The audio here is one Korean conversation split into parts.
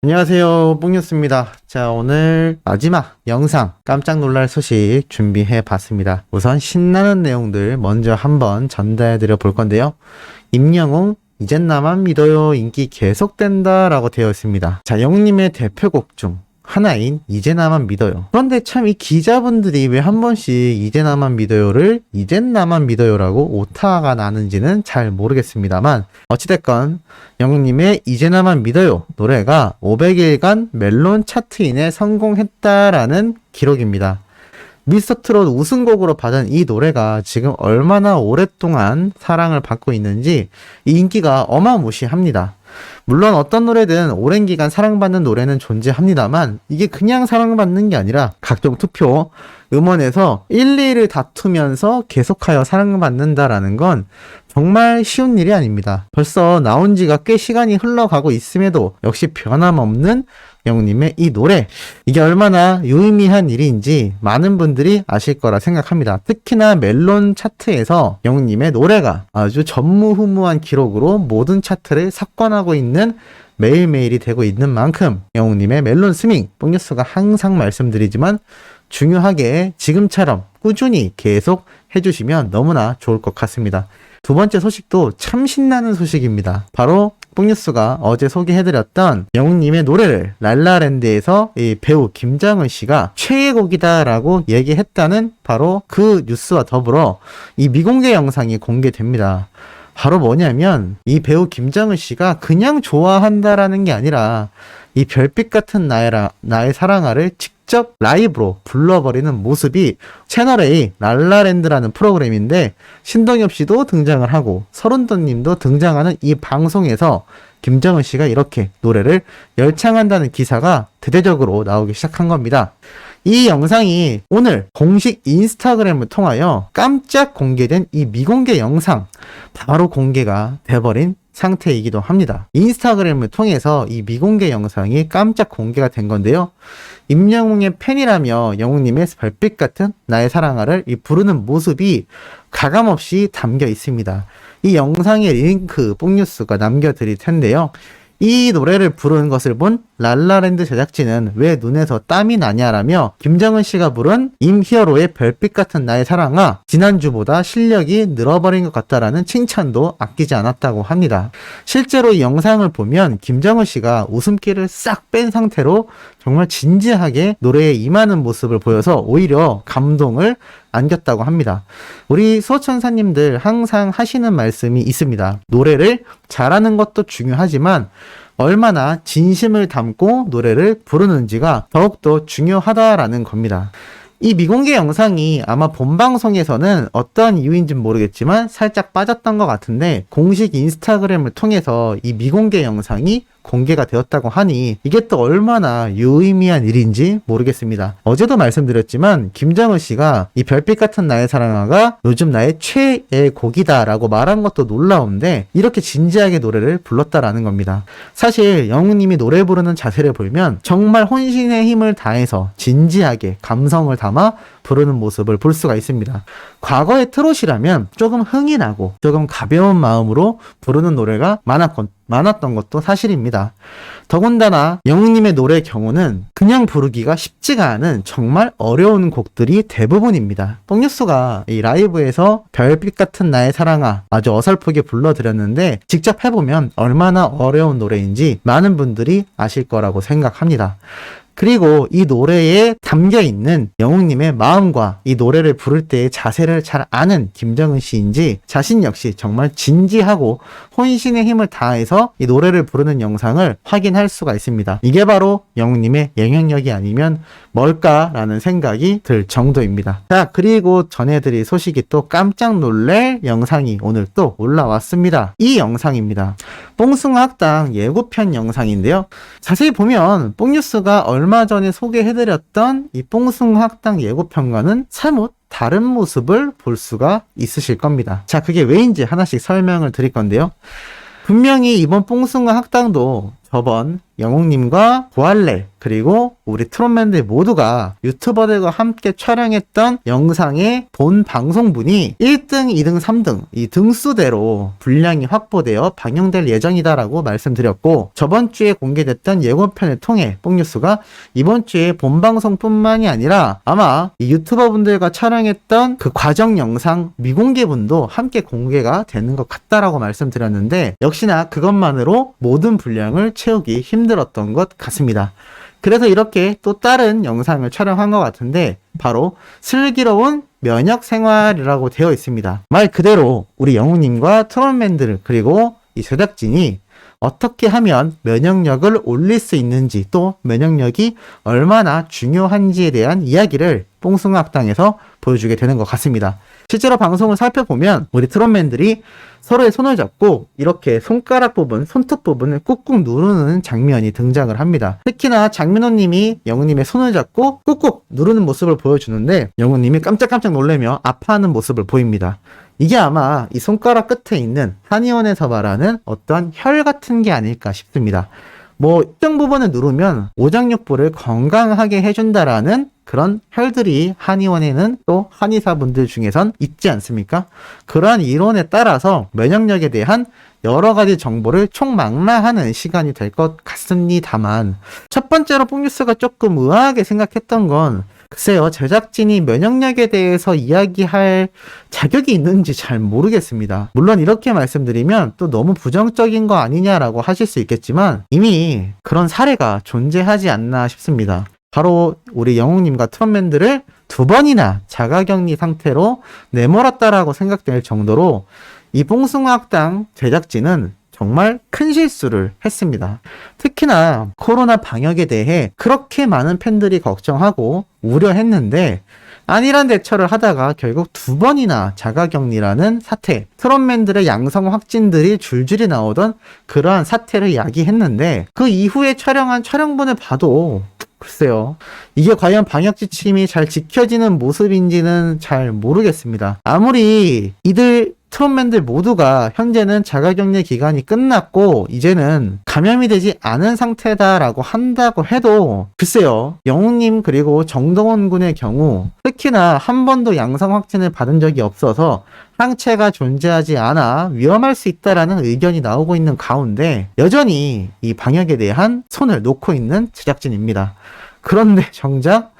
안녕하세요, 뽕뉴스입니다. 자, 오늘 마지막 영상 깜짝 놀랄 소식 준비해 봤습니다. 우선 신나는 내용들 먼저 한번 전달해 드려 볼 건데요. 임영웅 이젠 나만 믿어요 인기 계속된다 라고 되어 있습니다. 자, 영웅님의 대표곡 중 하나인 이제 나만 믿어요. 그런데 참 이 기자분들이 왜 한 번씩 이제 나만 믿어요를 이젠 나만 믿어요라고 오타가 나는지는 잘 모르겠습니다만 어찌됐건 영웅님의 이제 나만 믿어요 노래가 500일간 멜론 차트인에 성공했다라는 기록입니다. 미스터트롯 우승곡으로 받은 이 노래가 지금 얼마나 오랫동안 사랑을 받고 있는지 이 인기가 어마무시합니다. 물론 어떤 노래든 오랜 기간 사랑받는 노래는 존재합니다만 이게 그냥 사랑받는 게 아니라 각종 투표, 음원에서 1, 2위를 다투면서 계속하여 사랑받는다라는 건 정말 쉬운 일이 아닙니다. 벌써 나온 지가 꽤 시간이 흘러가고 있음에도 역시 변함없는 영웅님의 이 노래, 이게 얼마나 유의미한 일인지 많은 분들이 아실 거라 생각합니다. 특히나 멜론 차트에서 영웅님의 노래가 아주 전무후무한 기록으로 모든 차트를 석권하고 있는 매일매일이 되고 있는 만큼 영웅님의 멜론 스밍, 뽕뉴스가 항상 말씀드리지만 중요하게 지금처럼 꾸준히 계속 해주시면 너무나 좋을 것 같습니다. 두 번째 소식도 참 신나는 소식입니다. 바로 뽕뉴스가 어제 소개해드렸던 영웅님의 노래를 랄라랜드에서 이 배우 김장은 씨가 최애곡이다라고 얘기했다는 바로 그 뉴스와 더불어 이 미공개 영상이 공개됩니다. 바로 뭐냐면 이 배우 김장은 씨가 그냥 좋아한다라는 게 아니라 이 별빛 같은 나의 사랑아를 직접 라이브로 불러버리는 모습이 채널A 랄라랜드라는 프로그램인데 신동엽 씨도 등장을 하고 서른돈 님도 등장하는 이 방송에서 김정은 씨가 이렇게 노래를 열창한다는 기사가 대대적으로 나오기 시작한 겁니다. 이 영상이 오늘 공식 인스타그램을 통하여 깜짝 공개된 이 미공개 영상 바로 공개가 돼버린 상태이기도 합니다. 인스타그램을 통해서 이 미공개 영상이 깜짝 공개가 된 건데요. 임영웅의 팬이라며 영웅님의 별빛 같은 나의 사랑아를 이 부르는 모습이 가감없이 담겨 있습니다. 이 영상의 링크 뽕뉴스가 남겨드릴 텐데요. 이 노래를 부르는 것을 본 랄라랜드 제작진은 왜 눈에서 땀이 나냐라며 김정은 씨가 부른 임히어로의 별빛 같은 나의 사랑아 지난주보다 실력이 늘어버린 것 같다라는 칭찬도 아끼지 않았다고 합니다. 실제로 이 영상을 보면 김정은 씨가 웃음기를 싹 뺀 상태로 정말 진지하게 노래에 임하는 모습을 보여서 오히려 감동을 안겼다고 합니다. 우리 수호천사님들 항상 하시는 말씀이 있습니다. 노래를 잘하는 것도 중요하지만 얼마나 진심을 담고 노래를 부르는지가 더욱더 중요하다라는 겁니다. 이 미공개 영상이 아마 본방송에서는 어떤 이유인지는 모르겠지만 살짝 빠졌던 것 같은데 공식 인스타그램을 통해서 이 미공개 영상이 공개가 되었다고 하니 이게 또 얼마나 유의미한 일인지 모르겠습니다. 어제도 말씀드렸지만 김정은 씨가 이 별빛 같은 나의 사랑아가 요즘 나의 최애 곡이다 라고 말한 것도 놀라운데 이렇게 진지하게 노래를 불렀다라는 겁니다. 사실 영웅님이 노래 부르는 자세를 보면 정말 혼신의 힘을 다해서 진지하게 감성을 담아 부르는 모습을 볼 수가 있습니다. 과거의 트롯이라면 조금 흥이 나고 조금 가벼운 마음으로 부르는 노래가 많았던 것도 사실입니다. 더군다나 영웅님의 노래의 경우는 그냥 부르기가 쉽지가 않은 정말 어려운 곡들이 대부분입니다. 뽕뉴스가 이 라이브에서 별빛 같은 나의 사랑아 아주 어설프게 불러드렸는데 직접 해보면 얼마나 어려운 노래인지 많은 분들이 아실 거라고 생각합니다. 그리고 이 노래에 담겨있는 영웅님의 마음과 이 노래를 부를 때의 자세를 잘 아는 김정은 씨인지 자신 역시 정말 진지하고 혼신의 힘을 다해서 이 노래를 부르는 영상을 확인할 수가 있습니다. 이게 바로 영웅님의 영향력이 아니면 뭘까라는 생각이 들 정도입니다. 자, 그리고 전해드릴 소식이 또 깜짝 놀랄 영상이 오늘 또 올라왔습니다. 이 영상입니다. 뽕숭아 학당 예고편 영상인데요. 자세히 보면 뽕뉴스가 얼마 전에 소개해드렸던 이 뽕숭아 학당 예고편과는 사뭇 다른 모습을 볼 수가 있으실 겁니다. 자, 그게 왜인지 하나씩 설명을 드릴 건데요. 분명히 이번 뽕숭아 학당도 저번 영웅님과 보알레 그리고 우리 트롯맨들 모두가 유튜버들과 함께 촬영했던 영상의 본 방송분이 1등, 2등, 3등 이 등수대로 분량이 확보되어 방영될 예정이다라고 말씀드렸고, 저번 주에 공개됐던 예고편을 통해 뽕뉴스가 이번 주에 본 방송뿐만이 아니라 아마 이 유튜버분들과 촬영했던 그 과정 영상 미공개분도 함께 공개가 되는 것 같다라고 말씀드렸는데, 역시나 그것만으로 모든 분량을 채우기 힘들었던 것 같습니다. 그래서 이렇게 또 다른 영상을 촬영한 것 같은데, 바로 슬기로운 면역 생활이라고 되어 있습니다. 말 그대로 우리 영웅님과 트롯맨들 그리고 이 제작진이 어떻게 하면 면역력을 올릴 수 있는지, 또 면역력이 얼마나 중요한지에 대한 이야기를 뽕숭아학당에서 보여주게 되는 것 같습니다. 실제로 방송을 살펴보면 우리 트롯맨들이 서로의 손을 잡고 이렇게 손가락 부분, 손톱 부분을 꾹꾹 누르는 장면이 등장을 합니다. 특히나 장민호님이 영웅님의 손을 잡고 꾹꾹 누르는 모습을 보여주는데, 영웅님이 깜짝깜짝 놀라며 아파하는 모습을 보입니다. 이게 아마 이 손가락 끝에 있는 한의원에서 말하는 어떤 혈 같은 게 아닐까 싶습니다. 뭐 특정 부분을 누르면 오장육부를 건강하게 해준다라는 그런 혈들이 한의원에는 또 한의사분들 중에선 있지 않습니까? 그러한 이론에 따라서 면역력에 대한 여러 가지 정보를 총망라하는 시간이 될 것 같습니다만, 첫 번째로 뽕뉴스가 조금 의아하게 생각했던 건, 글쎄요, 제작진이 면역력에 대해서 이야기할 자격이 있는지 잘 모르겠습니다. 물론 이렇게 말씀드리면 또 너무 부정적인 거 아니냐라고 하실 수 있겠지만, 이미 그런 사례가 존재하지 않나 싶습니다. 바로 우리 영웅님과 트롯맨들을 2번이나 자가격리 상태로 내몰았다라고 생각될 정도로 이 뽕숭아학당 제작진은 정말 큰 실수를 했습니다. 특히나 코로나 방역에 대해 그렇게 많은 팬들이 걱정하고 우려했는데, 안일한 대처를 하다가 결국 2번이나 자가격리라는 사태, 트롯맨들의 양성 확진들이 줄줄이 나오던 그러한 사태를 야기했는데, 그 이후에 촬영한 촬영분을 봐도 글쎄요, 이게 과연 방역 지침이 잘 지켜지는 모습인지는 잘 모르겠습니다. 아무리 이들 트롯맨들 모두가 현재는 자가격리 기간이 끝났고 이제는 감염이 되지 않은 상태다라고 한다고 해도, 글쎄요, 영웅님 그리고 정동원 군의 경우 특히나 한 번도 양성 확진을 받은 적이 없어서 항체가 존재하지 않아 위험할 수 있다라는 의견이 나오고 있는 가운데 여전히 이 방역에 대한 손을 놓고 있는 제작진입니다. 그런데 정작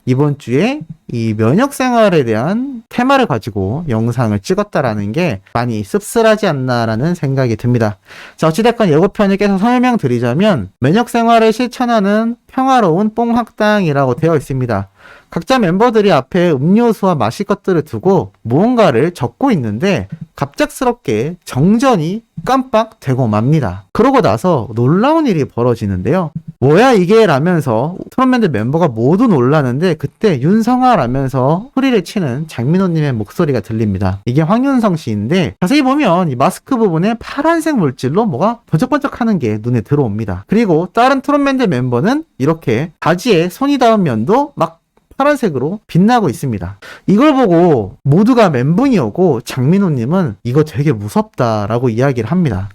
이번 주에 이 면역 생활에 대한 테마를 가지고 영상을 찍었다라는 게 많이 씁쓸하지 않나라는 생각이 듭니다. 자, 어찌됐건 예고편을 계속 설명드리자면, 면역 생활을 실천하는 평화로운 뽕학당이라고 되어 있습니다. 각자 멤버들이 앞에 음료수와 마실 것들을 두고 무언가를 적고 있는데 갑작스럽게 정전이 깜빡되고 맙니다. 그러고 나서 놀라운 일이 벌어지는데요. 뭐야 이게 라면서 트롯맨들 멤버가 모두 놀라는데, 그때 윤성아 라면서 소리를 치는 장민호님의 목소리가 들립니다. 이게 황윤성 씨인데, 자세히 보면 이 마스크 부분에 파란색 물질로 뭐가 번쩍번쩍하는 게 눈에 들어옵니다. 그리고 다른 트롯맨들 멤버는 이렇게 바지에 손이 닿은 면도 막 파란색으로 빛나고 있습니다. 이걸 보고 모두가 멘붕이 오고 장민호님은 이거 되게 무섭다라고 이야기를 합니다.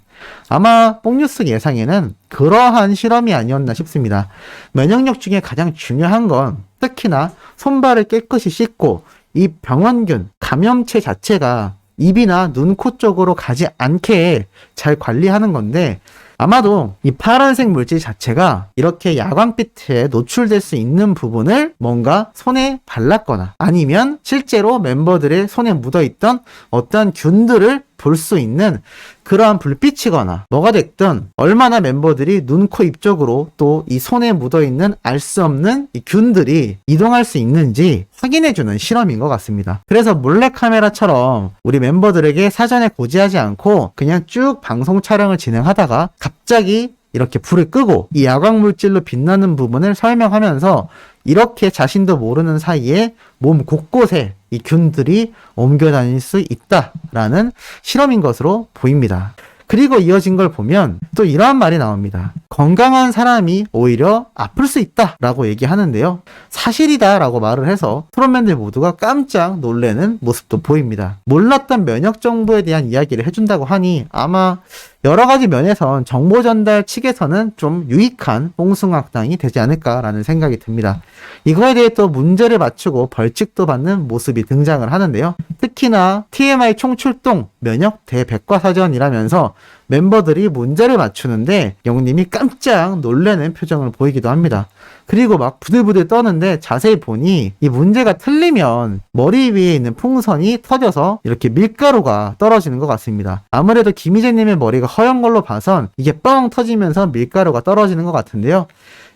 아마 뽕뉴스 예상에는 그러한 실험이 아니었나 싶습니다. 면역력 중에 가장 중요한 건 특히나 손발을 깨끗이 씻고 이 병원균, 감염체 자체가 입이나 눈, 코 쪽으로 가지 않게 잘 관리하는 건데, 아마도 이 파란색 물질 자체가 이렇게 야광빛에 노출될 수 있는 부분을 뭔가 손에 발랐거나 아니면 실제로 멤버들의 손에 묻어있던 어떠한 균들을 볼 수 있는 그러한 불빛이거나 뭐가 됐든 얼마나 멤버들이 눈, 코, 입 쪽으로 또 이 손에 묻어있는 알 수 없는 이 균들이 이동할 수 있는지 확인해주는 실험인 것 같습니다. 그래서 몰래카메라처럼 우리 멤버들에게 사전에 고지하지 않고 그냥 쭉 방송 촬영을 진행하다가 갑자기 이렇게 불을 끄고 이 야광물질로 빛나는 부분을 설명하면서 이렇게 자신도 모르는 사이에 몸 곳곳에 이 균들이 옮겨 다닐 수 있다라는 실험인 것으로 보입니다. 그리고 이어진 걸 보면 또 이러한 말이 나옵니다. 건강한 사람이 오히려 아플 수 있다라고 얘기하는데요. 사실이다라고 말을 해서 트롯맨들 모두가 깜짝 놀라는 모습도 보입니다. 몰랐던 면역 정보에 대한 이야기를 해준다고 하니 아마 여러 가지 면에선 정보 전달 측에서는 좀 유익한 뽕숭아학당이 되지 않을까라는 생각이 듭니다. 이거에 대해 또 문제를 맞추고 벌칙도 받는 모습이 등장을 하는데요. 특히나 TMI 총출동 면역 대백과사전이라면서 멤버들이 문제를 맞추는데 영웅님이 깜짝 놀라는 표정을 보이기도 합니다. 그리고 막 부들부들 떠는데 자세히 보니 이 문제가 틀리면 머리 위에 있는 풍선이 터져서 이렇게 밀가루가 떨어지는 것 같습니다. 아무래도 김희재님의 머리가 허연 걸로 봐선 이게 뻥 터지면서 밀가루가 떨어지는 것 같은데요.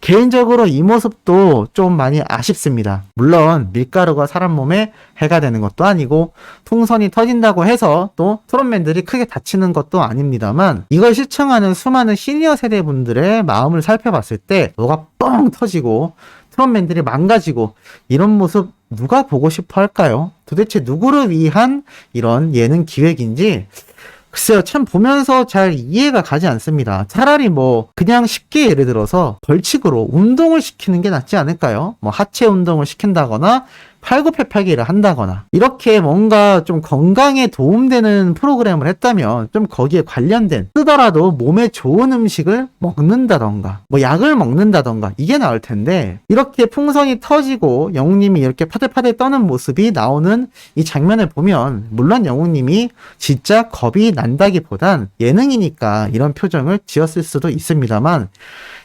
개인적으로 이 모습도 좀 많이 아쉽습니다. 물론 밀가루가 사람 몸에 해가 되는 것도 아니고 풍선이 터진다고 해서 또 트롯맨들이 크게 다치는 것도 아닙니다만 이걸 시청하는 수많은 시니어 세대분들의 마음을 살펴봤을 때 뭐가 뻥 터지고 트롯맨들이 망가지고 이런 모습 누가 보고 싶어 할까요? 도대체 누구를 위한 이런 예능 기획인지 글쎄요, 참 보면서 잘 이해가 가지 않습니다. 차라리 뭐 그냥 쉽게 예를 들어서 벌칙으로 운동을 시키는 게 낫지 않을까요? 뭐 하체 운동을 시킨다거나 팔굽혀펴기를 한다거나 이렇게 뭔가 좀 건강에 도움되는 프로그램을 했다면 좀 거기에 관련된 쓰더라도 몸에 좋은 음식을 먹는다던가 뭐 약을 먹는다던가 이게 나을 텐데 이렇게 풍선이 터지고 영웅님이 이렇게 파들파들 떠는 모습이 나오는 이 장면을 보면 물론 영웅님이 진짜 겁이 난다기보단 예능이니까 이런 표정을 지었을 수도 있습니다만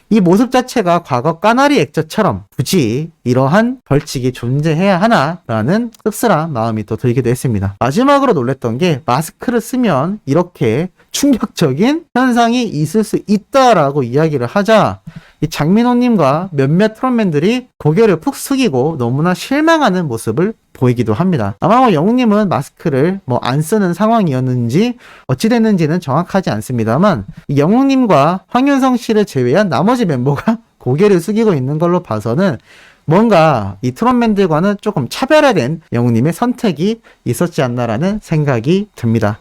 이 모습 자체가 과거 까나리 액젓처럼 굳이 이러한 벌칙이 존재해야 하나라는 씁쓸한 마음이 또 들기도 했습니다. 마지막으로 놀랬던 게 마스크를 쓰면 이렇게 충격적인 현상이 있을 수 있다라고 이야기를 하자 이 장민호님과 몇몇 트롯맨들이 고개를 푹 숙이고 너무나 실망하는 모습을 보이기도 합니다. 아마 뭐 영웅님은 마스크를 뭐 안 쓰는 상황이었는지 어찌 됐는지는 정확하지 않습니다만 영웅님과 황윤성 씨를 제외한 나머지 멤버가 고개를 숙이고 있는 걸로 봐서는 뭔가 이 트롯맨들과는 조금 차별화된 영웅님의 선택이 있었지 않나라는 생각이 듭니다.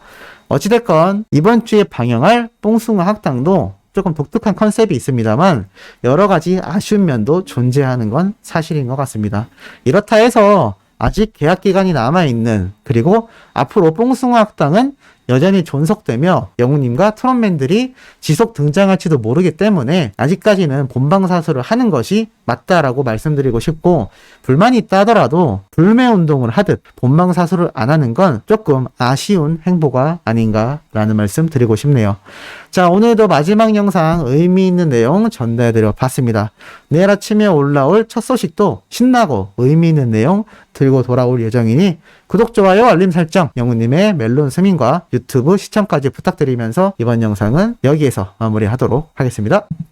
어찌됐건 이번 주에 방영할 뽕숭아 학당도 조금 독특한 컨셉이 있습니다만 여러 가지 아쉬운 면도 존재하는 건 사실인 것 같습니다. 이렇다 해서 아직 계약 기간이 남아있는 그리고 앞으로 뽕숭아 학당은 여전히 존속되며 영웅님과 트롯맨들이 지속 등장할지도 모르기 때문에 아직까지는 본방사수를 하는 것이 맞다라고 말씀드리고 싶고 불만이 있다 하더라도 불매 운동을 하듯 본방사수를 안 하는 건 조금 아쉬운 행보가 아닌가라는 말씀 드리고 싶네요. 자, 오늘도 마지막 영상 의미 있는 내용 전달해드려 봤습니다. 내일 아침에 올라올 첫 소식도 신나고 의미 있는 내용 들고 돌아올 예정이니 구독, 좋아요, 알림 설정, 영웅님의 멜론 스밍과 유튜브 시청까지 부탁드리면서 이번 영상은 여기에서 마무리하도록 하겠습니다.